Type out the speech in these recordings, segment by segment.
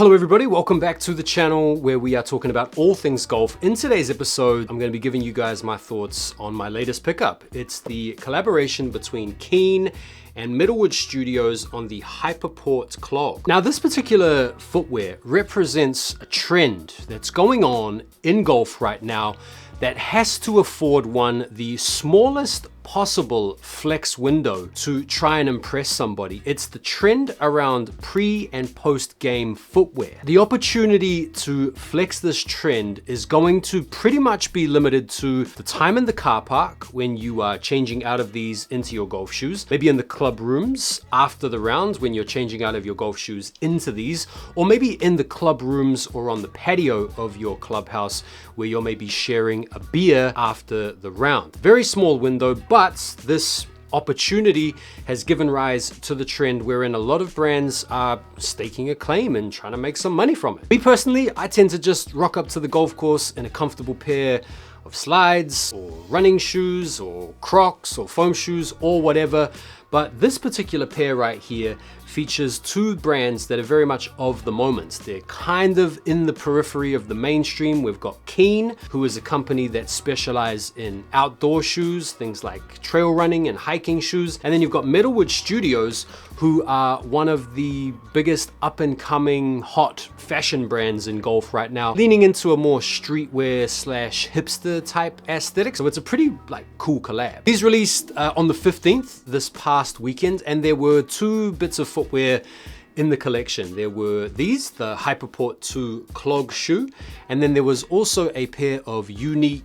Hello everybody, welcome back to the channel where we are talking about all things golf. In today's episode, I'm going to be giving you guys my thoughts on my latest pickup. It's the collaboration between Keen and Metawood Studios on the Hyperport clog. Now this particular footwear represents a trend that's going on in golf right now that has to afford one the smallest possible flex window to try and impress somebody. It's the trend around pre and post game footwear. The opportunity to flex this trend is going to pretty much be limited to the time in the car park when you are changing out of these into your golf shoes, maybe in the club rooms after the rounds when you're changing out of your golf shoes into these, or maybe in the club rooms or on the patio of your clubhouse where you're maybe sharing a beer after the round. Very small window, but this opportunity has given rise to the trend wherein a lot of brands are staking a claim and trying to make some money from it. Me personally, I tend to just rock up to the golf course in a comfortable pair of slides or running shoes or Crocs or foam shoes or whatever. But this particular pair right here features two brands that are very much of the moment. They're kind of in the periphery of the mainstream. We've got Keen, who is a company that specializes in outdoor shoes, things like trail running and hiking shoes. And then you've got Metawood Studios, who are one of the biggest up and coming hot fashion brands in golf right now, leaning into a more streetwear slash hipster type aesthetic. So it's a pretty cool collab. These released on the 15th this past weekend, and there were two bits of footwear in the collection. There were these, the Hyperport 2 clog shoe, and then there was also a pair of unique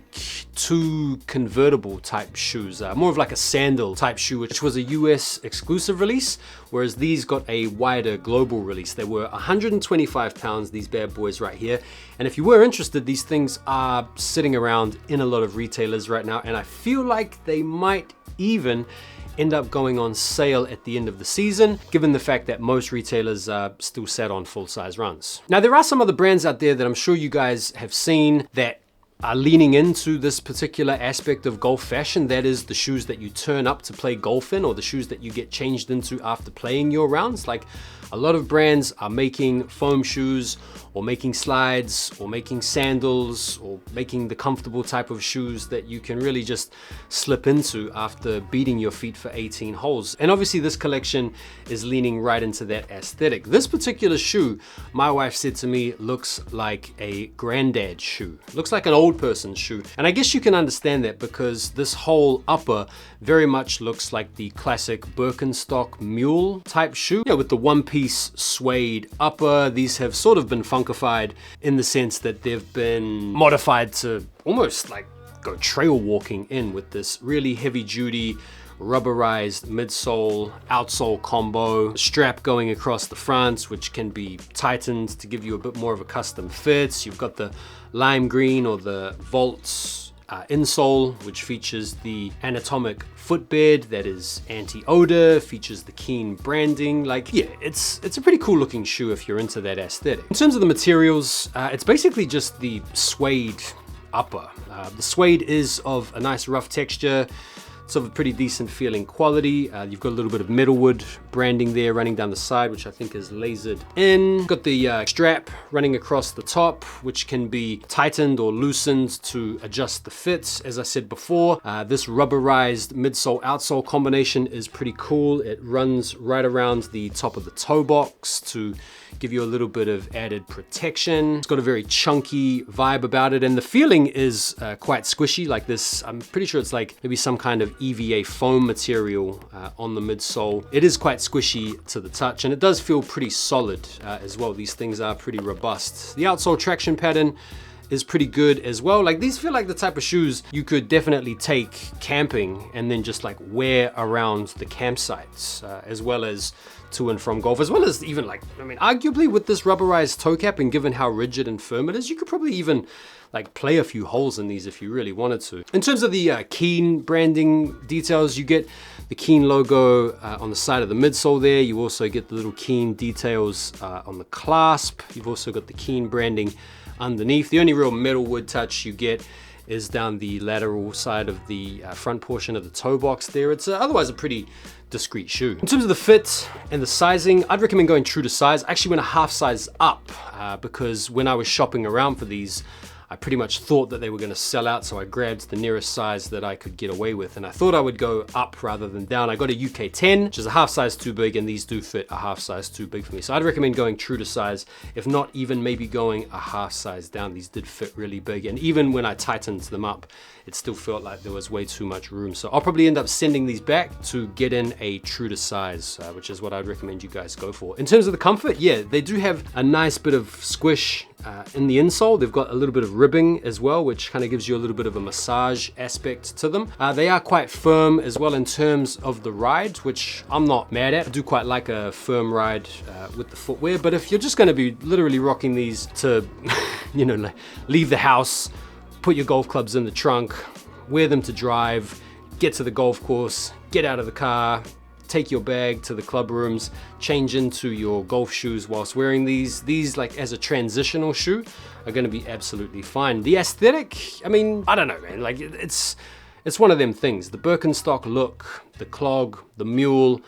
2 convertible type shoes, more of like a sandal type shoe, which was a US exclusive release, whereas these got a wider global release. They were 125 pounds, these bad boys right here. And if you were interested, these things are sitting around in a lot of retailers right now, and I feel like they might even end up going on sale at the end of the season, given the fact that most retailers are still set on full-size runs. Now, there are some other brands out there that I'm sure you guys have seen that are leaning into this particular aspect of golf fashion. That is the shoes that you turn up to play golf in, or the shoes that you get changed into after playing your rounds. Like, a lot of brands are making foam shoes, or making slides, or making sandals, or making the comfortable type of shoes that you can really just slip into after beating your feet for 18 holes. And obviously this collection is leaning right into that aesthetic. This particular shoe, my wife said to me, looks like a granddad shoe. Looks like an old person's shoe. And I guess you can understand that because this whole upper very much looks like the classic Birkenstock mule type shoe. Yeah, with the one-piece suede upper. These have sort of been funkified in the sense that they've been modified to almost like go trail walking in with this really heavy duty rubberized midsole outsole combo, strap going across the front, which can be tightened to give you a bit more of a custom fit. You've got the lime green or the Volts insole, which features the anatomic footbed that is anti-odor, features the Keen branding. Like, yeah, it's a pretty cool looking shoe if you're into that aesthetic. In terms of the materials, it's basically just the suede upper. The suede is of a nice rough texture. It's of a pretty decent feeling quality. You've got a little bit of Metawood branding there running down the side, which I think is lasered in. Got the strap running across the top, which can be tightened or loosened to adjust the fits. As I said before, this rubberized midsole outsole combination is pretty cool. It runs right around the top of the toe box to give you a little bit of added protection. It's got a very chunky vibe about it, and the feeling is quite squishy. Like this, I'm pretty sure it's like maybe some kind of EVA foam material on the midsole. It is quite squishy to the touch, and it does feel pretty solid as well. These things are pretty robust. The outsole traction pattern is pretty good as well. Like, these feel like the type of shoes you could definitely take camping and then just like wear around the campsites, as well as to and from golf, as well as even like, I mean, arguably with this rubberized toe cap and given how rigid and firm it is, you could probably even like play a few holes in these if you really wanted to. In terms of the Keen branding details, you get the Keen logo on the side of the midsole there. You also get the little Keen details on the clasp. You've also got the Keen branding underneath. The only real Metawood touch you get is down the lateral side of the front portion of the toe box there. It's otherwise a pretty discreet shoe. In terms of the fit and the sizing, I'd recommend going true to size. I actually went a half size up because when I was shopping around for these, I pretty much thought that they were going to sell out, so I grabbed the nearest size that I could get away with, and I thought I would go up rather than down. I got a UK 10, which is a half size too big, and these do fit a half size too big for me. So I'd recommend going true to size, if not even maybe going a half size down. These did fit really big, and even when I tightened them up, it still felt like there was way too much room. So I'll probably end up sending these back to get in a true to size, which is what I'd recommend you guys go for. In terms of the comfort, yeah, they do have a nice bit of squish in the insole. They've got a little bit of ribbing as well, which kind of gives you a little bit of a massage aspect to them. They are quite firm as well in terms of the ride, which I'm not mad at. I do quite like a firm ride with the footwear, but if you're just going to be literally rocking these to, you know, like leave the house, put your golf clubs in the trunk, wear them to drive, get to the golf course, get out of the car, take your bag to the club rooms, change into your golf shoes whilst wearing these like as a transitional shoe are going to be absolutely fine. The aesthetic, I mean, I don't know, man, like it's one of them things. The Birkenstock look, the clog, the mule,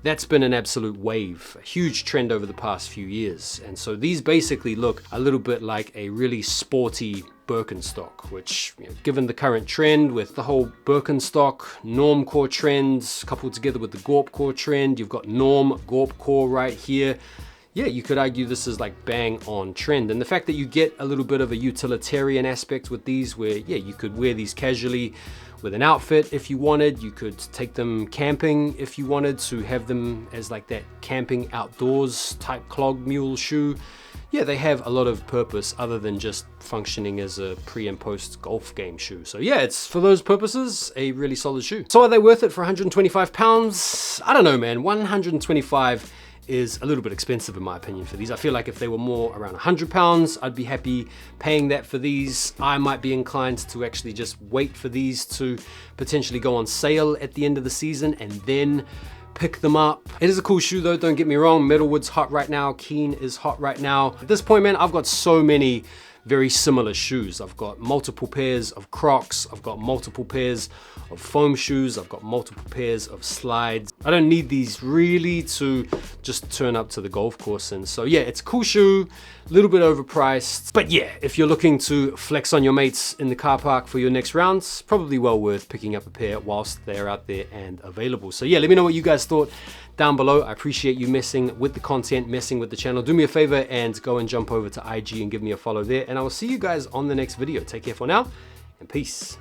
that's been an absolute wave, a huge trend over the past few years. And so these basically look a little bit like a really sporty Birkenstock, which, you know, given the current trend with the whole Birkenstock normcore trends coupled together with the Gorpcore trend, you've got norm Gorpcore right here. Yeah, you could argue this is like bang on trend. And the fact that you get a little bit of a utilitarian aspect with these where, yeah, you could wear these casually with an outfit if you wanted. You could take them camping if you wanted to have them as like that camping outdoors type clog mule shoe. Yeah, they have a lot of purpose other than just functioning as a pre and post golf game shoe. So yeah, it's for those purposes a really solid shoe. So are they worth it for 125 pounds? I don't know, man. 125 is a little bit expensive in my opinion for these. I feel like if they were more around 100 pounds, I'd be happy paying that for these. I might be inclined to actually just wait for these to potentially go on sale at the end of the season and then pick them up. It is a cool shoe though, don't get me wrong. Metalwood's hot right now, Keen is hot right now. At this point, man, I've got so many very similar shoes. I've got multiple pairs of Crocs, I've got multiple pairs of foam shoes, I've got multiple pairs of slides. I don't need these really to just turn up to the golf course. And so yeah, it's a cool shoe, a little bit overpriced, but yeah, if you're looking to flex on your mates in the car park for your next rounds, probably well worth picking up a pair whilst they're out there and available. So yeah, let me know what you guys thought down below. I appreciate you messing with the content, messing with the channel. Do me a favor and go and jump over to IG and give me a follow there, and I will see you guys on the next video. Take care for now, and peace.